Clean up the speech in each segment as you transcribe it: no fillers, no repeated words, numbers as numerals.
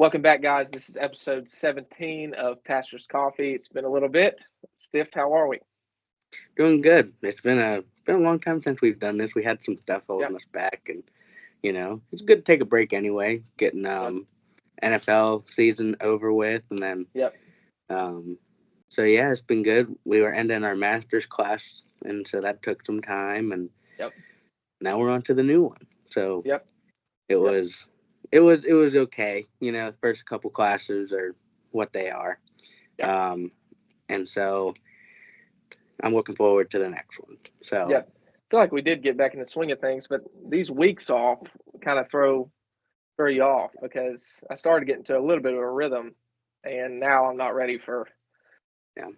Welcome back, guys. This is episode 17 of Pastor's Coffee. It's been a little bit. Stiff, how are we? Doing good. It's been a long time since we've done this. We had some stuff holding Yep. us back, and it's good to take a break anyway. Getting NFL season over with, and then Yep. so yeah, it's been good. We were ending our master's class, and so that took some time, and Yep. now we're on to the new one. So Yep. it was it was okay. The first couple classes are what they are. Yep. And so I'm looking forward to the next one. So Yep. I feel like we did get back in the swing of things, but these weeks off kind of throw you off because I started getting to a little bit of a rhythm, and now I'm not ready for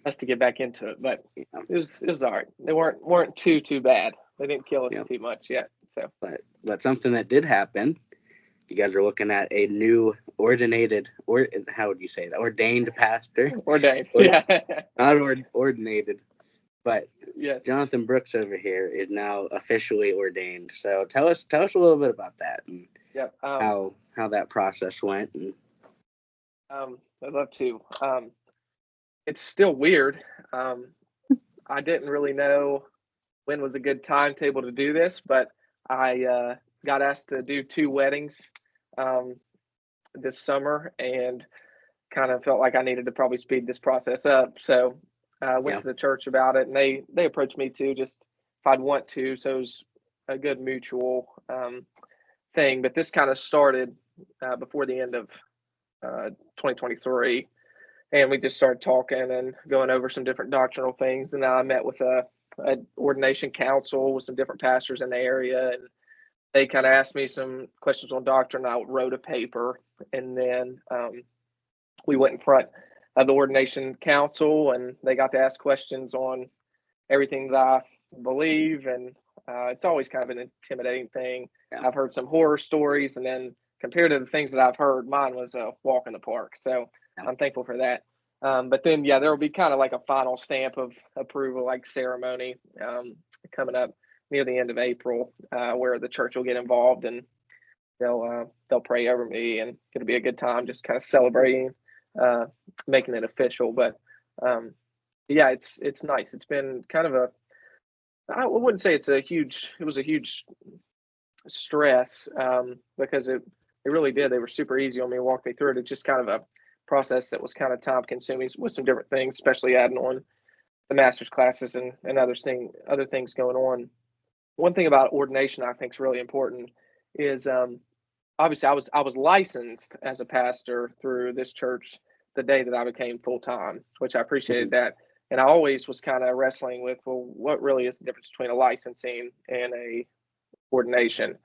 us to get back into it. But it was all right. They weren't too bad. They didn't kill us too much yet. So, but something that did happen. You guys are looking at a new how would you say that? Ordained pastor. Ordained. Not ordinated, but yes. Jonathan Brooks over here is now officially ordained. So tell us a little bit about that and how that process went. And I'd love to. It's still weird. I didn't really know when was a good timetable to do this, but I got asked to do 2 weddings this summer, and kind of felt like I needed to probably speed this process up. So I went to the church about it, and they approached me too, just if I'd want to. So it was a good mutual thing. But this kind of started before the end of 2023, and we just started talking and going over some different doctrinal things. And then I met with a ordination council with some different pastors in the area, and they kind of asked me some questions on doctrine. I wrote a paper, and then we went in front of the ordination council, and they got to ask questions on everything that I believe. And it's always kind of an intimidating thing. I've heard some horror stories, and then compared to the things that I've heard, mine was a walk in the park. So I'm thankful for that. But then, there will be kind of like a final stamp of approval, like ceremony coming up near the end of April, where the church will get involved, and they'll pray over me, and it'll be a good time, just kind of celebrating, making it official. But it's nice. It's been kind of I wouldn't say it was a huge stress, because it really did. They were super easy on me, walked me through it. It's just kind of a process that was kind of time consuming with some different things, especially adding on the master's classes and other things going on. One thing about ordination I think is really important is obviously I was licensed as a pastor through this church the day that I became full time, which I appreciated that. And I always was kind of wrestling with, well, what really is the difference between a licensing and a ordination?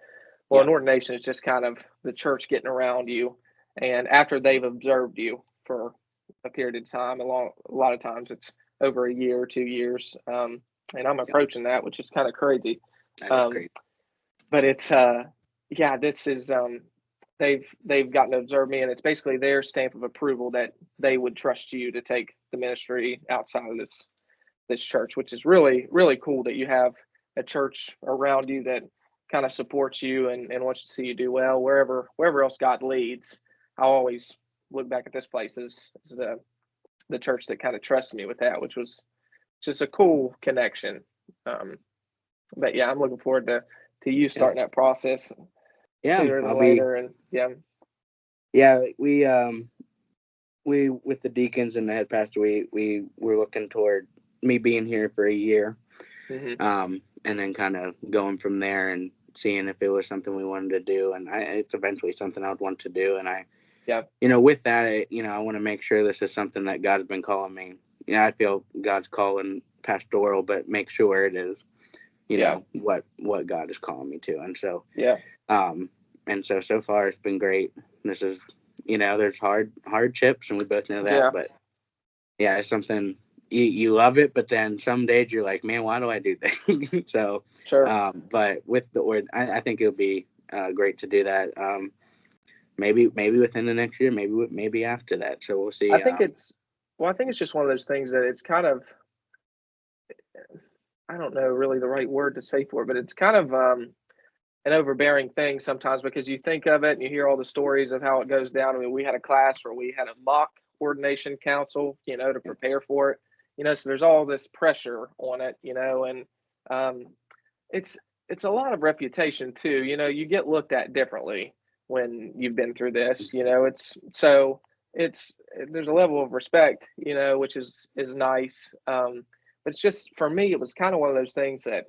Well, an ordination is just kind of the church getting around you, and after they've observed you for a period of time, a lot of times it's over a year or 2 years, and I'm approaching that, which is kind of crazy. That is great. But it's this is they've gotten to observe me, and it's basically their stamp of approval that they would trust you to take the ministry outside of this church, which is really, really cool that you have a church around you that kind of supports you and wants to see you do well wherever else God leads. I always look back at this place as the church that kind of trusted me with that, which was just a cool connection. But I'm looking forward to you starting that process sooner than later. And we with the deacons and the head pastor, we were looking toward me being here for a year, and then kind of going from there and seeing if it was something we wanted to do. And it's eventually something I would want to do. And with that, I want to make sure this is something that God's been calling me. I feel God's calling pastoral, but make sure it is, what God is calling me to. And so, so far it's been great. This is, there's hardships, and we both know that, but it's something you love it, but then some days you're like, man, why do I do that? So, sure. But with I think it'll be great to do that. Maybe within the next year, maybe after that. So we'll see. I think it's just one of those things that it's kind of, I don't know really the right word to say for it, but it's kind of an overbearing thing sometimes, because you think of it and you hear all the stories of how it goes down. I mean, we had a class where we had a mock ordination council, to prepare for it, so there's all this pressure on it, and um, it's it's a lot of reputation too. You get looked at differently when you've been through this. It's there's a level of respect, which is nice. But it's just, for me, it was kind of one of those things that,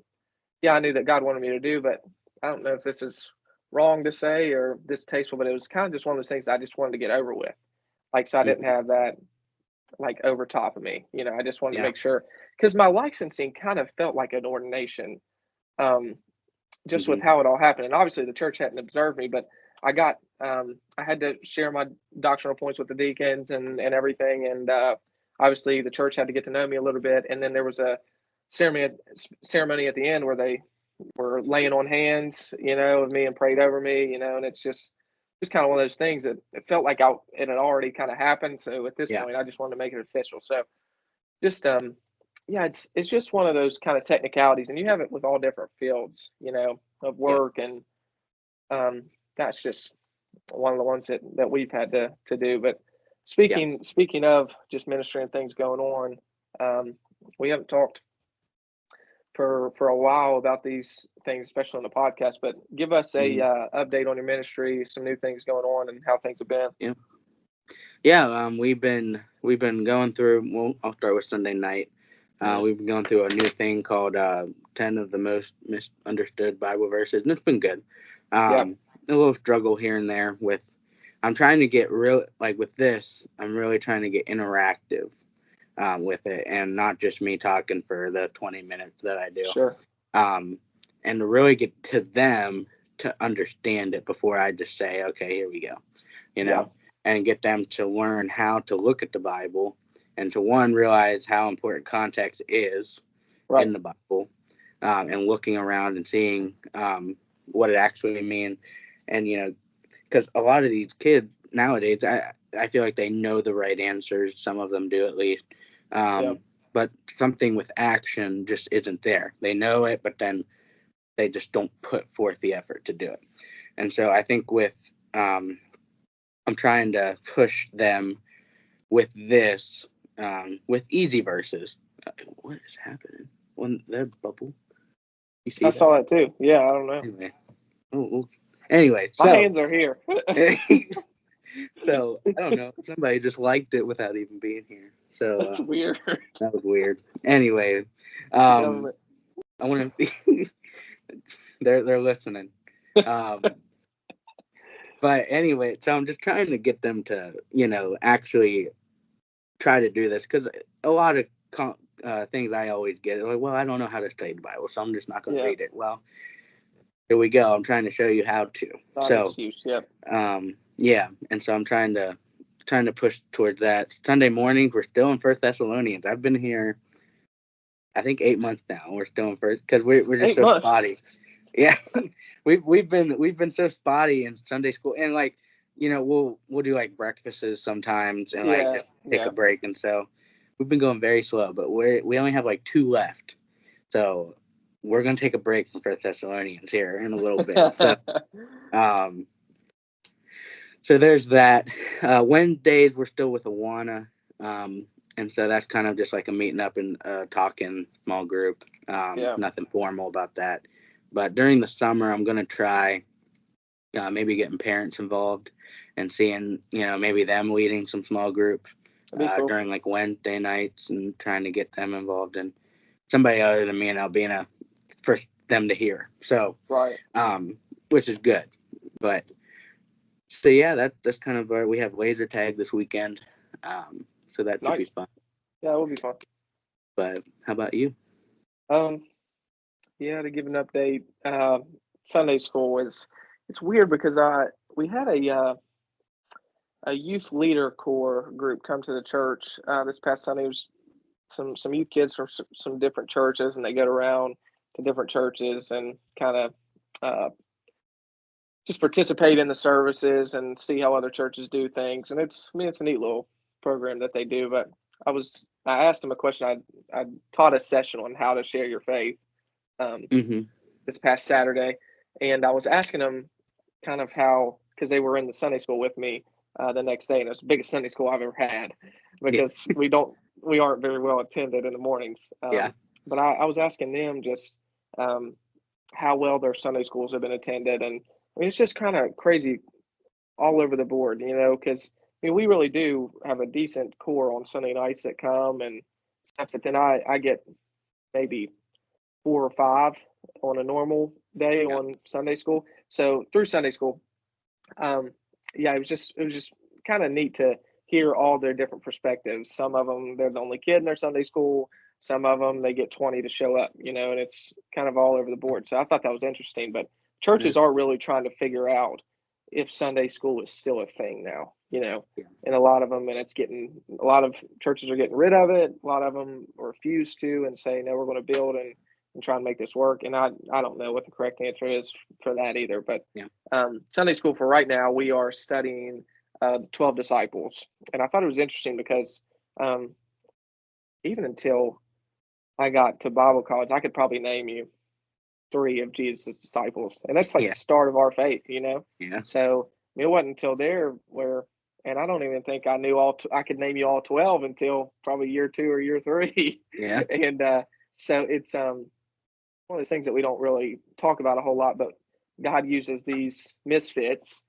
yeah, I knew that God wanted me to do, but I don't know if this is wrong to say or distasteful, but it was kind of just one of those things I just wanted to get over with. Like, so I didn't Mhm. have that like over top of me. I just wanted to Yeah. make sure, because my licensing kind of felt like an ordination, um, just with Hmm. how it all happened. And obviously the church hadn't observed me, but I had to share my doctrinal points with the deacons and everything. And obviously the church had to get to know me a little bit. And then there was a ceremony at the end where they were laying on hands, with me and prayed over me, and it's just kind of one of those things that it felt like it had already kind of happened. So at this Yeah. point, I just wanted to make it official. So just yeah, it's just one of those kind of technicalities, and you have it with all different fields, of Yeah. work, and um, that's just one of the ones that we've had to do. But Yeah. speaking of just ministry and things going on, we haven't talked for a while about these things, especially on the podcast. But give us a Hmm. update on your ministry, some new things going on, and how things have been. Yeah. Yeah. We've been going through. Well, I'll start with Sunday night. Mm, We've been going through a new thing called 10 of the most misunderstood Bible verses, and it's been good. yeah, A little struggle here and there with. I'm trying to get real, like with this. I'm really trying to get interactive with it, and not just me talking for the 20 minutes that I do. sure, Um, and to really get to them to understand it before I just say, okay, here we go, you yeah, know, and get them to learn how to look at the Bible and to one, realize how important context is right, in the Bible, and looking around and seeing what it actually means. And, because a lot of these kids nowadays, I feel like they know the right answers. Some of them do, at least. yeah, Um, but something with action just isn't there. They know it, but then they just don't put forth the effort to do it. And so I think I'm trying to push them with this, with easy verses. What is happening? When that bubble, you I see that? saw that too. Yeah, I don't know. Anyway, oh, anyway, My so hands are here. so I don't know. Somebody just liked it without even being here. So That's weird. that was weird. Anyway, The government. I want to. they're listening. Um, but anyway, so I'm just trying to get them to actually try to do this, because a lot of things I always get like, well, I don't know how to study the Bible, so I'm just not going to Yeah, read it. Well, here we go. I'm trying to show you how to. not an So excuse. Yep. yeah, and so I'm trying to push towards that. Sunday mornings, we're still in First Thessalonians. I've been here, I think, 8 months now. We're still in first, because we're just 8 so months. spotty. Yeah, we've been so spotty in Sunday school, and like we'll do like breakfasts sometimes, and like Yeah, just take a yeah. break, and so we've been going very slow, but we only have like 2 left, so we're gonna take a break from First Thessalonians here in a little bit. So um, so there's that. Wednesdays we're still with Awana, and so that's kind of just like a meeting up and talking small group. Yeah, Nothing formal about that. But during the summer, I'm gonna try maybe getting parents involved and seeing maybe them leading some small groups that'd be cool. during like Wednesday nights, and trying to get them involved, and somebody other than me and Albina for them to hear. So Right. which is good. But so yeah, that's kind of we have laser tag this weekend, so that should be Nice. fun. Yeah, it would be fun. But how about you? Um, yeah, to give an update, Sunday school is it's weird because we had a youth leader corps group come to the church this past Sunday. It was some youth kids from some different churches, and they go around to different churches and kind of just participate in the services and see how other churches do things. And it's a neat little program that they do. But I asked them a question. I taught a session on how to share your faith um, Mm-hmm. this past Saturday, And I was asking them kind of how, because they were in the Sunday school with me the next day, and it was the biggest Sunday school I've ever had because we aren't very well attended in the mornings. But I was asking them just how well their Sunday schools have been attended, and I mean, it's just kind of crazy all over the board, because I mean, we really do have a decent core on Sunday nights that come and stuff, but then I get maybe 4 or 5 on a normal day on Sunday school. So through Sunday school, it was just kind of neat to hear all their different perspectives. Some of them, they're the only kid in their Sunday school. Some of them, they get 20 to show up, and it's kind of all over the board. So I thought that was interesting. But churches are really trying to figure out if Sunday school is still a thing now, and a lot of them, and a lot of churches are getting rid of it. A lot of them refuse to and say, no, we're going to build and try and make this work. And I don't know what the correct answer is for that either. But Sunday school for right now, we are studying 12 disciples. And I thought it was interesting because even until I got to Bible college, I could probably name you 3 of Jesus' disciples. And that's like the start of our faith, Yeah. So I mean, it wasn't until there and I don't even think I knew I could name you all 12 until probably year 2 or year 3. Yeah. And so it's one of those things that we don't really talk about a whole lot, but God uses these misfits,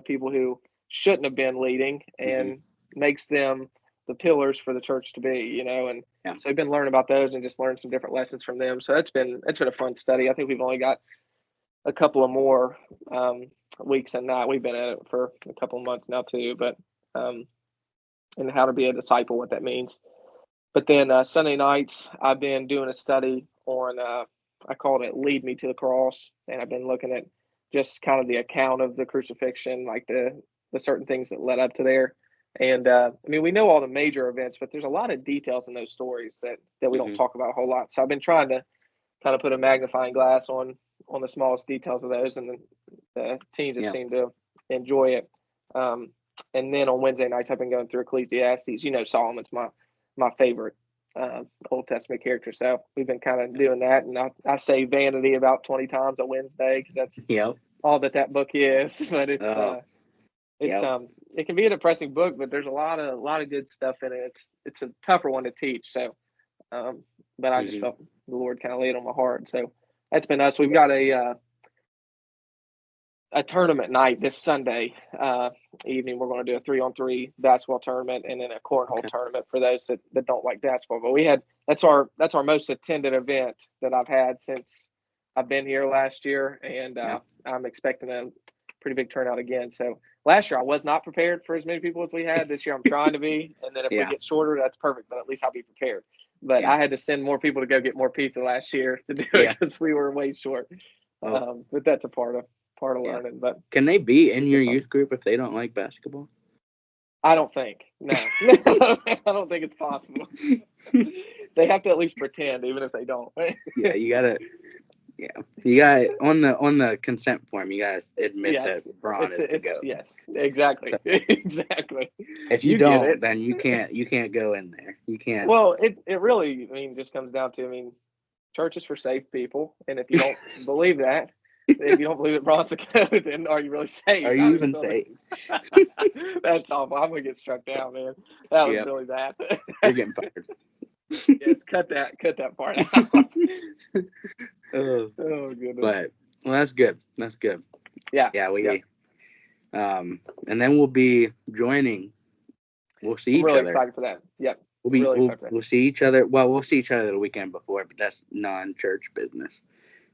people who shouldn't have been leading, and makes them the pillars for the church to be, and so I've been learning about those and just learned some different lessons from them. So it's been a fun study. I think we've only got a couple of more weeks in that. We've been at it for a couple of months now too, but and how to be a disciple, what that means. But then Sunday nights, I've been doing a study on, I called it Lead Me to the Cross. And I've been looking at just kind of the account of the crucifixion, like the certain things that led up to there. And I mean, we know all the major events, but there's a lot of details in those stories that we don't talk about a whole lot. So I've been trying to kind of put a magnifying glass on the smallest details of those, and the teens have seemed to enjoy it. And then on Wednesday nights, I've been going through Ecclesiastes. Solomon's my favorite Old Testament character. So we've been kind of doing that. And I say vanity about 20 times a Wednesday because that's all that book is. But it can be a depressing book, but there's a lot of good stuff in it. It's a tougher one to teach. So, but I just felt the Lord kind of laid on my heart. So that's been us. We've got a tournament night this Sunday evening. We're going to do a 3-on-3 basketball tournament and then a cornhole tournament for those that don't like basketball. But that's our most attended event that I've had since I've been here last year, and I'm expecting a pretty big turnout again. So last year I was not prepared for as many people as we had. This year I'm trying to be, and then if we get shorter, that's perfect. But at least I'll be prepared. But I had to send more people to go get more pizza last year to do it because we were way short. But that's a part of learning. But can they be in your youth group if they don't like basketball? I don't think. No. I don't think it's possible. They have to at least pretend, even if they don't. You gotta on the consent form, you guys admit that Braun is to go. Yes, exactly. Exactly. If you don't, then you can't go in there. You can't. Well, it really, just comes down to, church is for safe people, and if you don't believe that, if you don't believe that Braun's a goat, then are you really safe? Are you even safe? That's awful. I'm gonna get struck down, man. That was really bad. You're getting fired. Yes, cut that part out. Oh goodness. But that's good. That's good. Yeah. And then we'll be joining. We'll see each other. I'm really excited for that. Yep. We'll see each other. Well, we'll see each other the weekend before, but that's non-church business.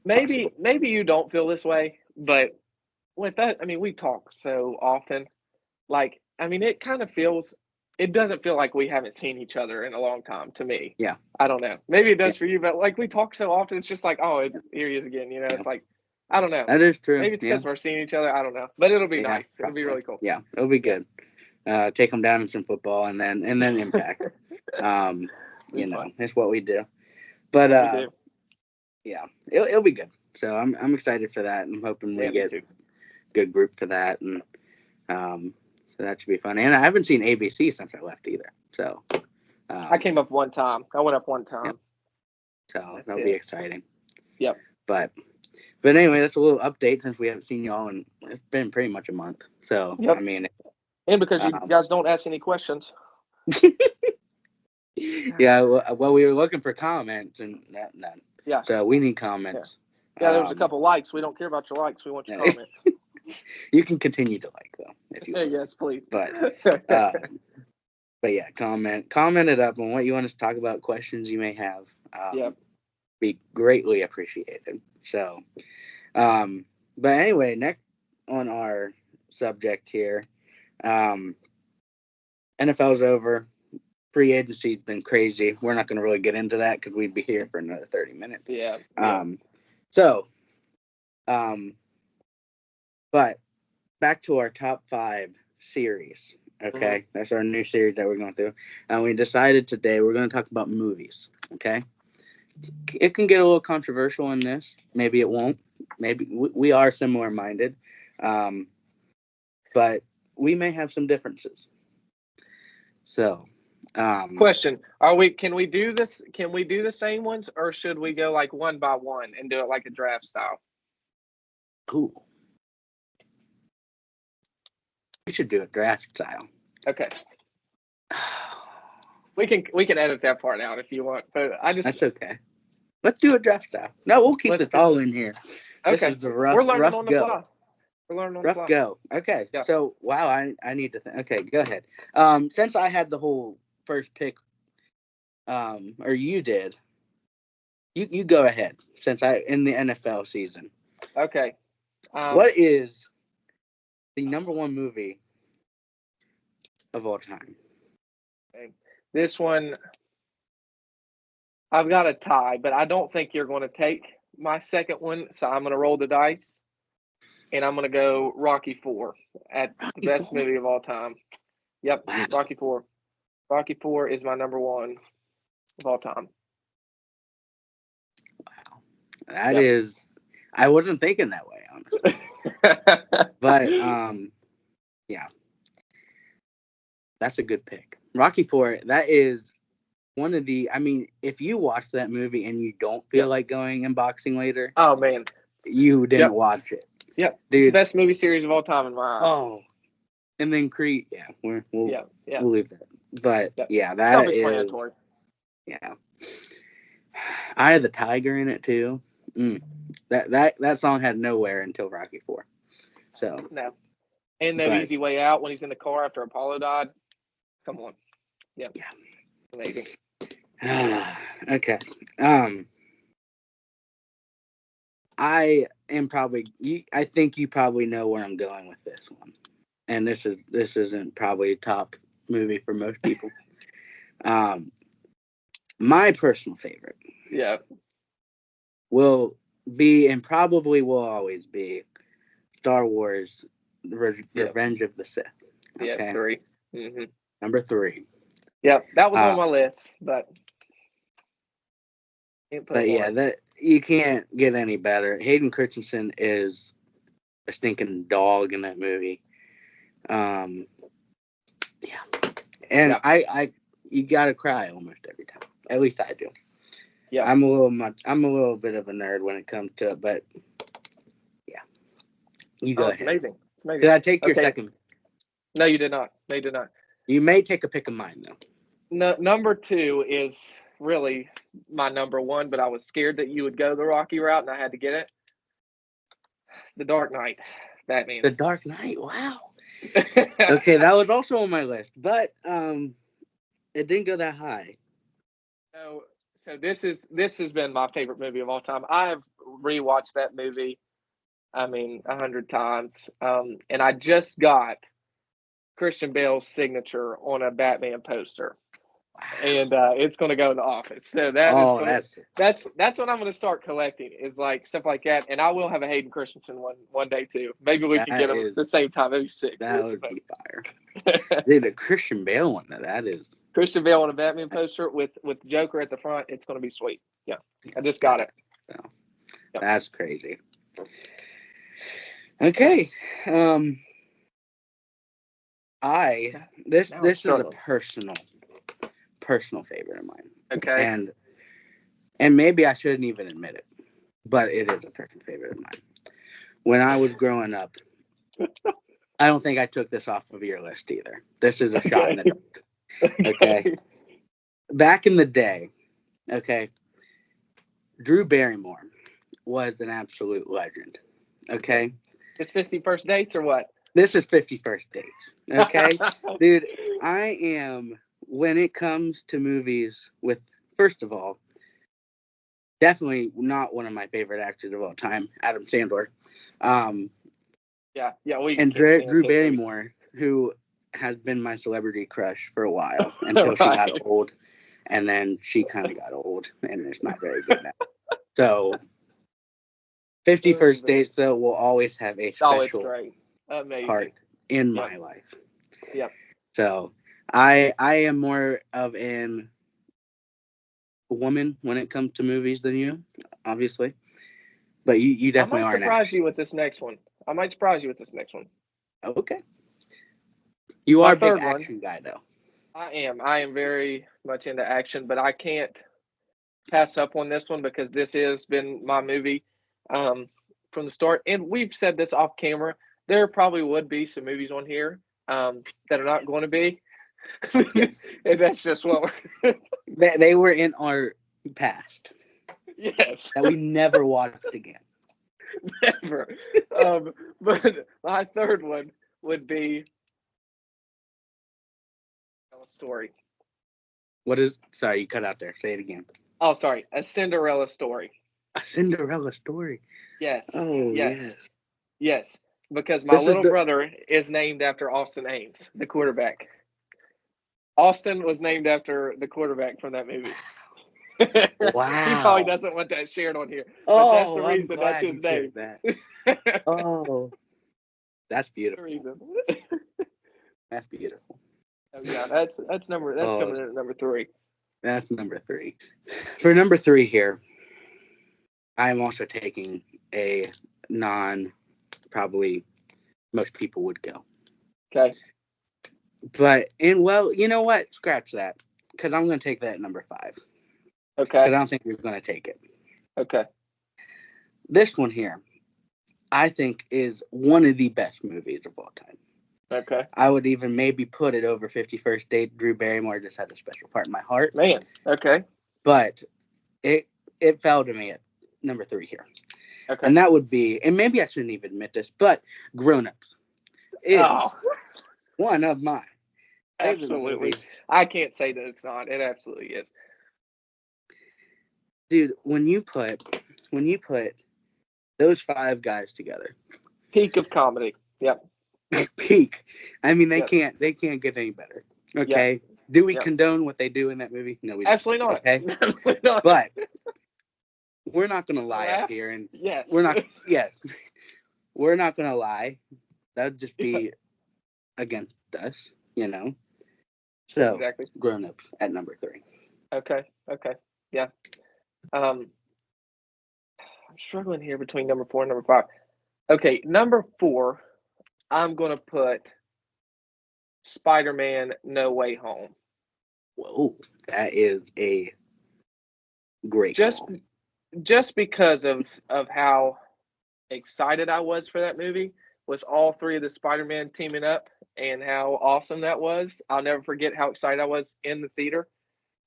Maybe you don't feel this way, but with that, we talk so often. It kind of feels. It doesn't feel like we haven't seen each other in a long time to me. Yeah. I don't know. Maybe it does for you, but we talk so often, it's just like, oh, here he is again. It's like, I don't know. That is true. Maybe it's because we're seeing each other. I don't know, but it'll be nice. It'll be really cool. Yeah, it'll be good. Take them down in some football and then impact. It's what we do. But it'll be good. So I'm excited for that. I'm hoping we get a good group for that, and so that should be fun. And I haven't seen ABC since I left either. So I came up one time. I went up one time. Yep. So that'll be exciting. Yep. But But anyway, that's a little update since we haven't seen y'all in, it's been pretty much a month. So, Yep. I mean. And because you guys don't ask any questions. Yeah, well, we were looking for comments and none. Yeah. So we need comments. Yeah, there was a couple likes. We don't care about your likes. We want your comments. You can continue to like, though, if you want. Yes, please. But yeah, comment it up on what you want us to talk about, questions you may have. Be greatly appreciated. So, but anyway, next on our subject here, NFL's over. Free agency's been crazy. We're not going to really get into that because we'd be here for another 30 minutes. Yeah. But back to our top 5 series. Okay, that's our new series that we're going through. And we decided today we're going to talk about movies. Okay, it can get a little controversial in this. Maybe it won't. Maybe we are similar minded, but we may have some differences. So, question: Can we do this? Can we do the same ones, or should we go like one by one and do it like a draft style? Ooh. We should do a draft style. Okay. We can edit that part out if you want, but that's okay. Let's do a draft style. No, we'll keep this all in here. Okay. This is the rough, We're learning rough on the go. fly. We're learning on rough the fly. Go. Okay. Yeah. So wow, I need to think. Okay, go ahead. Since I had the whole first pick, or you did. You go ahead since in the NFL season. Okay. What is the number 1 movie of all time? Okay. This one, I've got a tie, but I don't think you're going to take my second one, so I'm going to roll the dice, and I'm going to go Rocky 4 at the best movie of all time. Yep, wow. Rocky 4. Rocky 4 is my number 1 of all time. Wow. That is, I wasn't thinking that way, honestly. But, yeah. That's a good pick. Rocky 4, that is one of the, I mean, if you watch that movie and you don't feel like going and boxing later. Oh, man. You didn't watch it. Yep. Dude. It's the best movie series of all time in my eyes. Oh. And then Creed. Yeah. We'll leave that. But, that self-explanatory. Yeah. Eye of the Tiger in it, too. That song had nowhere until Rocky 4. So. No. And No Easy Way Out when he's in the car after Apollo died. Come on. Yep. Yeah. Amazing. Okay. I think you probably know where I'm going with this one. And this isn't probably a top movie for most people. My personal favorite. Yeah. Will be and probably will always be Star Wars Revenge of the Sith. Okay? Yeah, 3. Mm-hmm. Number 3. Yeah, that was on my list, but yeah, that you can't get any better. Hayden Christensen is a stinking dog in that movie. Yeah, and I you gotta cry almost every time. At least I do. Yeah, I'm a little bit of a nerd when it comes to it, but yeah, you go ahead. Amazing. It's amazing. Did I take your second? No, you did not. No, you did not. You may take a pick of mine though. No, number 2 is really my number 1, but I was scared that you would go the Rocky route, and I had to get it. The Dark Knight, Batman. The Dark Knight. Wow. Okay, that was also on my list, but it didn't go that high. So this has been my favorite movie of all time. I have rewatched that movie, 100 times, and I just got Christian Bale's signature on a Batman poster. And it's going to go in the office. So that's what I'm going to start collecting is like stuff like that. And I will have a Hayden Christensen one day too. Maybe we can get them at the same time. That'd be sick. That would be fire. Dude, the Christian Bale one, that is. Christian Bale on a Batman poster with Joker at the front. It's going to be sweet. Yeah, I just got it. So, that's crazy. Okay. This is a personal favorite of mine. Okay. And maybe I shouldn't even admit it, but it is a personal favorite of mine. When I was growing up, I don't think I took this off of your list either. This is a shot in the dark. Okay. Back in the day, okay, Drew Barrymore was an absolute legend. Okay. It's 51st dates or what? This is 51st Dates. Okay. Dude, I am, when it comes to movies with, first of all, definitely not one of my favorite actors of all time, Adam Sandler. Yeah, and Drew Barrymore, who has been my celebrity crush for a while until she got old, and then she kind of got old, and it's not very good now. So, 51st Dates though will always have a special part in my life. Yep. So, I am more of an woman when it comes to movies than you, obviously, but you definitely are. I might surprise you with this next one. Okay. You are a big action guy, though. I am very much into action, but I can't pass up on this one because this has been my movie from the start. And we've said this off camera. There probably would be some movies on here that are not going to be. And that's just what we're... They were in our past. Yes. That we never watched again. Never. But my third one would be a story. What is? Sorry, you cut out there. Say it again. Oh, sorry. A Cinderella Story. A Cinderella Story. Yes. Oh, yes. Because my little brother is named after Austin Ames, the quarterback. Austin was named after the quarterback from that movie. Wow. He probably doesn't want that shared on here. But that's the reason that's his name. That. Oh, that's beautiful. That's beautiful. Oh, yeah, that's coming in at number 3. That's number 3. For number 3 here, I'm also taking a probably most people would go. Okay. But, you know what? Scratch that. Because I'm going to take that at number 5. Okay. Because I don't think you're going to take it. Okay. This one here, I think, is one of the best movies of all time. Okay. I would even maybe put it over 51st Date. Drew Barrymore just had a special part in my heart. Man. Okay. But it fell to me at number 3 here. Okay. And that would be, and maybe I shouldn't even admit this, but Grown Ups is one of my absolutely. I can't say that it's not. It absolutely is. Dude, when you put those 5 guys together, peak of comedy. Yep. Peak. I mean, they can't get any better. Okay. Yep. Do we condone what they do in that movie? No, we don't. Absolutely not. Okay. Absolutely not. But we're not gonna lie up here, and we're not. Yes, we're not gonna lie. That would just be against us, you know. So, exactly. Grown Ups at number 3. Okay. Yeah. I'm struggling here between number 4 and number 5. Okay, number 4, I'm going to put Spider-Man No Way Home. Whoa, that is a great call. Just because of how excited I was for that movie, with all 3 of the Spider-Man teaming up and how awesome that was. I'll never forget how excited I was in the theater.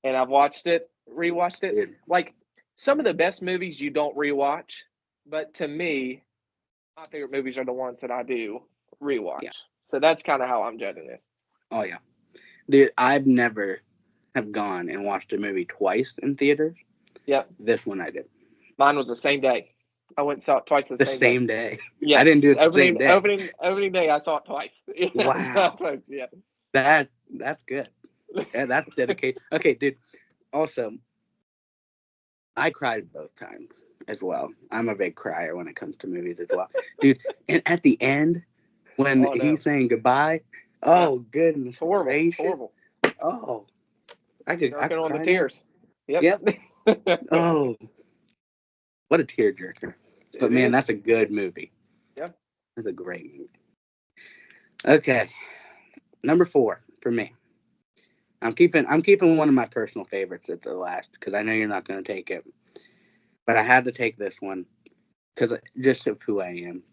And I've rewatched it. Dude. Like, some of the best movies you don't rewatch, but to me, my favorite movies are the ones that I do rewatch. Yeah. So that's kind of how I'm judging this. Oh, yeah. Dude, I've never have gone and watched a movie twice in theaters. Yep. This one I did. Mine was the same day. I went and saw it twice the same day. Yes. I didn't do it the same day. Opening day, I saw it twice. Wow. Yeah. That's good. Yeah, that's dedication. Okay, dude. Also, I cried both times as well. I'm a big crier when it comes to movies as well. Dude, and at the end, when he's saying goodbye, goodness. Horrible. Oh. I could on the tears. Yep. Oh. What a tearjerker. But man, that's a good movie. Yep. That's a great movie. Okay. Number 4 for me. I'm keeping one of my personal favorites at the last because I know you're not going to take it. but I had to take this one because just of who I am.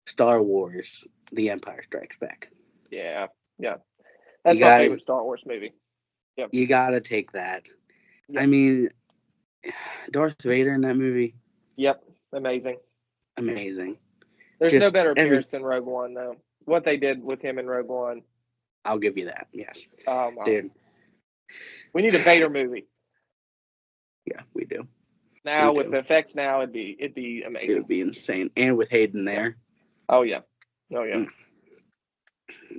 Star Wars: The Empire Strikes Back. Yeah. That's my favorite Star Wars movie. Yep. You gotta take that. Yep. I mean, Darth Vader in that movie. Yep. Amazing. There's no better appearance than Rogue One, though. What they did with him in Rogue One. I'll give you that. Yes. Dude. We need a Vader movie. Yeah, we do. Now with the effects, it'd be amazing. It would be insane, and with Hayden there. Oh yeah.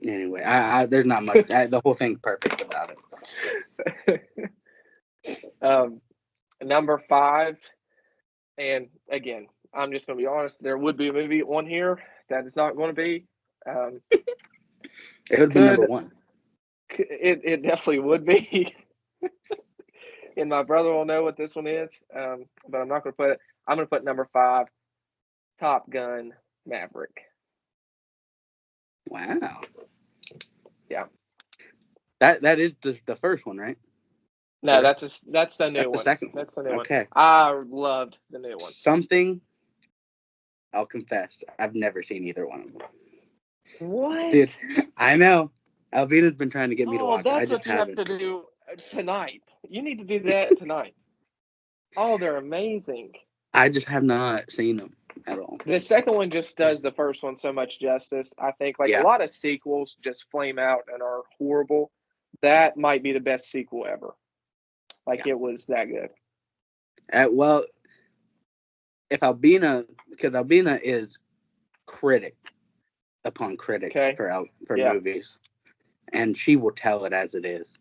Anyway, there's not much. The whole thing's perfect about it. Number 5, and again, I'm just going to be honest. There would be a movie on here that is not going to be. It would be number 1. It definitely would be. And my brother will know what this one is, but I'm not going to put it. I'm going to put number 5, Top Gun Maverick. Wow. Yeah. That is the first one, right? No, that's the new one. The second one. That's the new one. Okay. I loved the new one. Something, I'll confess, I've never seen either one of them. What? Dude, I know. Alvina's been trying to get me to watch. That's what you have to do tonight. You need to do that tonight. Oh, they're amazing. I just have not seen them at all. The second one just does the first one so much justice. I think a lot of sequels just flame out and are horrible. That might be the best sequel ever. It was that good. Well, if Albina, because Albina is critic upon critic for movies, and she will tell it as it is.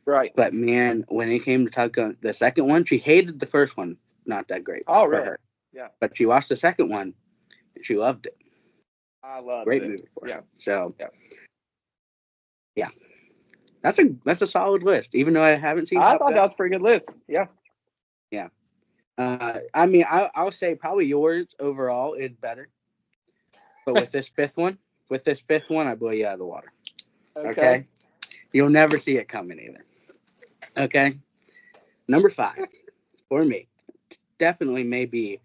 Right. But man, when it came to Top Gun, the second one, she hated the first one. Not that great. Oh, for really? her. Yeah. But she watched the second one, and she loved it. I loved it. Great movie for her. Yeah. So. Yeah. That's a solid list, even though I haven't seen. I thought that was a pretty good list. Yeah. Yeah. I mean, I'll say probably yours overall is better, but with this fifth one, I blow you out of the water. Okay. You'll never see it coming either. Okay. Number 5 for me, definitely maybe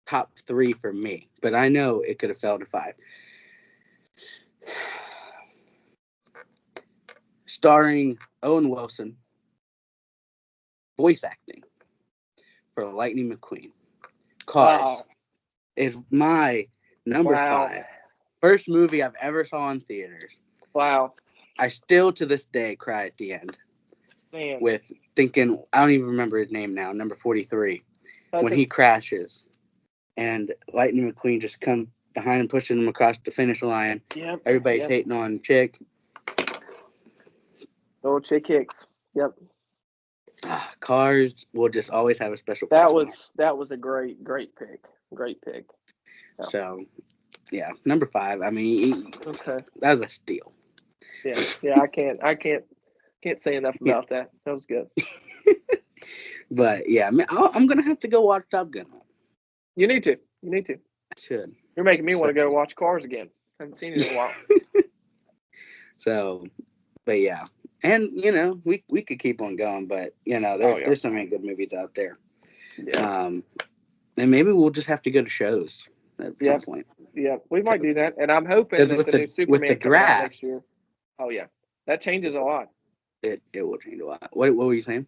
top 3 for me, but I know it could have fell to 5. Starring Owen Wilson, voice acting for Lightning McQueen. Cars is my number 5. First movie I've ever saw in theaters. Wow. I still to this day cry at the end. Man. With thinking, I don't even remember his name now, number 43. When he crashes and Lightning McQueen just comes behind and pushes him across the finish line. Yep. Everybody's hating on Chick. Old Chick Hicks. Yep. Cars will just always have a special place. That was a great pick. Great pick. Yeah. So, yeah, number 5. I mean, that was a steal. Yeah. I can't say enough about that. That was good. But yeah, I'm gonna have to go watch Top Gun. You need to. I should. You're making me want to go watch Cars again. I haven't seen it in a while. So, but yeah. And, we could keep on going, but, there's so many good movies out there. Yeah. And maybe we'll just have to go to shows at some point. Yeah, we might do that. And I'm hoping that the new Superman comes out next year. Oh, yeah. That changes a lot. It will change a lot. What were you saying?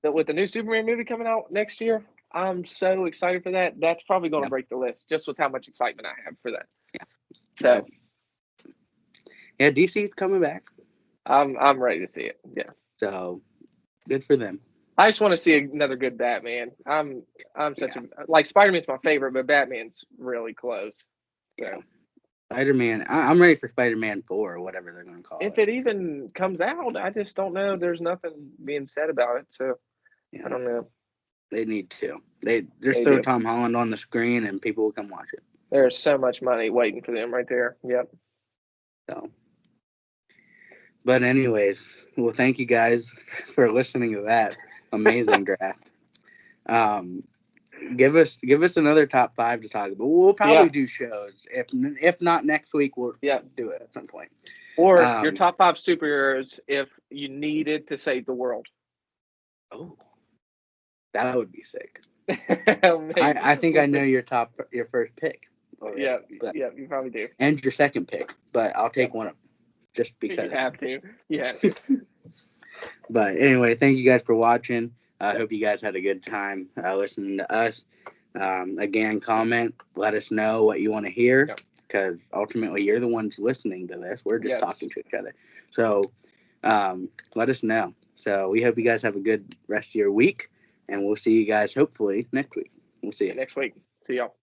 That with the new Superman movie coming out next year, I'm so excited for that. That's probably going to break the list, just with how much excitement I have for that. Yeah. So. Yeah, DC's coming back. I'm ready to see it. Yeah. So good for them. I just want to see another good Batman. I'm such a Spider-Man's my favorite, but Batman's really close. So. Spider-Man. I'm ready for Spider-Man 4 or whatever they're going to call it. If it even comes out, I just don't know. There's nothing being said about it, so I don't know. They need to. They just throw Tom Holland on the screen and people will come watch it. There's so much money waiting for them right there. Yep. So. But anyways, well, thank you guys for listening to that amazing draft. Give us another top 5 to talk about. We'll probably do shows. If not next week, we'll do it at some point. Or your top 5 superheroes if you needed to save the world. Oh, that would be sick. I think We'll I know see. your first pick. Already, Yeah, but, yeah, you probably do. and your second pick, but I'll take Yep. one of them just You because. have to. You have to. But anyway, thank you guys for watching. I hope you guys had a good time listening to us. Again, comment, let us know what you want to hear, because ultimately you're the ones listening to this. We're just talking to each other. So let us know. So we hope you guys have a good rest of your week, and we'll see you guys hopefully next week. We'll see you next week. See y'all.